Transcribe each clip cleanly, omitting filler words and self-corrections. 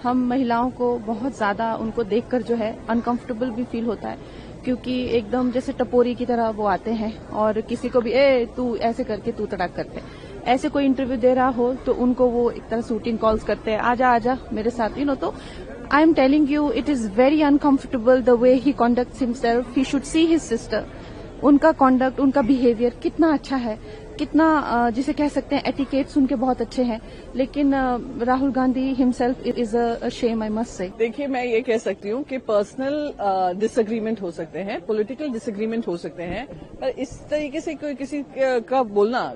हम महिलाओं को बहुत ज्यादा उनको देखकर जो है अनकंफर्टेबल भी फील होता है, क्योंकि एकदम जैसे टपोरी की तरह वो आते हैं और किसी को भी तू ऐसे करके तू तड़ाक करते हैं। ऐसे कोई इंटरव्यू दे रहा हो तो उनको वो एक तरह शूटिंग कॉल्स करते हैं, आजा आजा मेरे साथ, तो I am telling you it is very uncomfortable the way he conducts himself. He should see his sister. उनका कॉन्डक्ट, उनका बिहेवियर कितना अच्छा है, कितना जिसे कह सकते हैं एटिकेट्स उनके बहुत अच्छे हैं, लेकिन Rahul Gandhi himself is a shame, I must say. देखिए, मैं ये कह सकती हूँ कि पर्सनल डिसएग्रीमेंट हो सकते हैं, पॉलिटिकल डिसएग्रीमेंट हो सकते हैं, पर इस तरीके से कोई किसी का बोलना,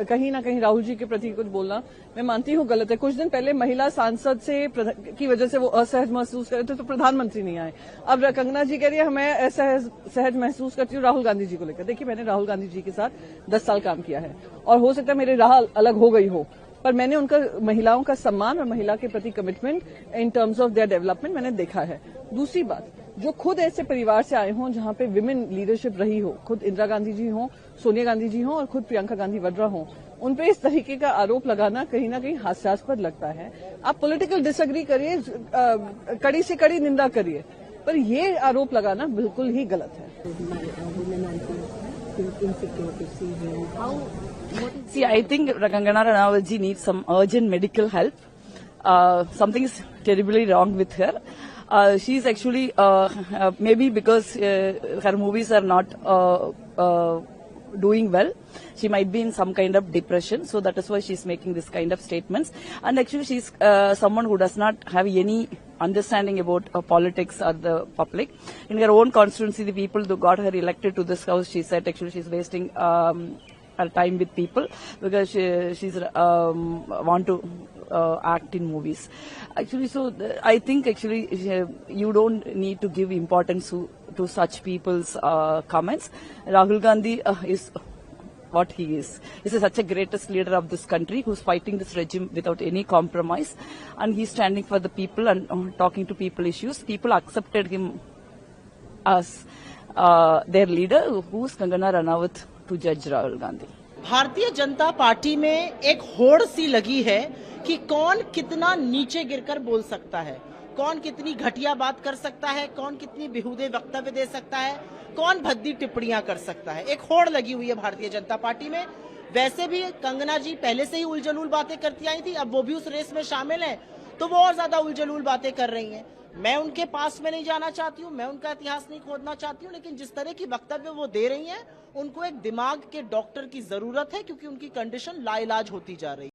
कहीं ना कहीं राहुल जी के प्रति कुछ बोलना, मैं मानती हूँ गलत है। कुछ दिन पहले महिला सांसद से की वजह से वो असहज महसूस कर रहे थे तो प्रधानमंत्री नहीं आए। अब कंगना जी कह रही है मैं असहज महसूस करती हूँ राहुल गांधी जी को लेकर। देखिए, मैंने राहुल गांधी जी के साथ 10 साल काम किया है और हो सकता है मेरी राह अलग हो गई हो, पर मैंने उनका महिलाओं का सम्मान और महिला के प्रति commitment in terms of their development मैंने देखा है। दूसरी बात, जो खुद ऐसे परिवार से आए हों जहां पे विमेन लीडरशिप रही हो, खुद इंदिरा गांधी जी हों, सोनिया गांधी जी हों और खुद प्रियंका गांधी वड्रा हों, उन पे इस तरीके का आरोप लगाना कहीं ना कहीं हास्यास्पद लगता है। आप पॉलिटिकल डिसएग्री करिए, कड़ी से कड़ी निंदा करिए, पर ये आरोप लगाना बिल्कुल ही गलत है। See, I think Kangana Ranaut ji needs some urgent medical help. Something is terribly wrong with her. She's actually, maybe because her movies are not doing well, she might be in some kind of depression, so that is why she's making this kind of statements. And actually she's someone who does not have any understanding about politics or the public. In her own constituency, the people who got her elected to this house, she said actually she's wasting her time with people because she's want to act in movies. Actually, so I think actually you don't need to give importance to such people's comments. Rahul Gandhi is what he is. He's such a greatest leader of this country who's fighting this regime without any compromise, and he's standing for the people and talking to people issues. People accepted him as their leader, who's Kangana Ranaut, to judge Rahul Gandhi. Bharatiya Janata party में एक होड़ सी लगी है कि कौन कितना नीचे गिरकर बोल सकता है, कौन कितनी घटिया बात कर सकता है, कौन कितनी बेहुदे वक्तव्य दे सकता है, कौन भद्दी टिप्पणियां कर सकता है। एक होड़ लगी हुई है भारतीय जनता पार्टी में। वैसे भी कंगना जी पहले से ही उलझलूल बातें करती आई थी, अब वो भी उस रेस में शामिल है तो वो और ज्यादा उलझलूल बातें कर रही हैं। मैं उनके पास में नहीं जाना चाहती हूँ, मैं उनका इतिहास नहीं खोदना चाहती हूँ, लेकिन जिस तरह की वक्तव्य वो दे रही हैं, उनको एक दिमाग के डॉक्टर की जरूरत है, क्योंकि उनकी कंडीशन लाइलाज होती जा रही है।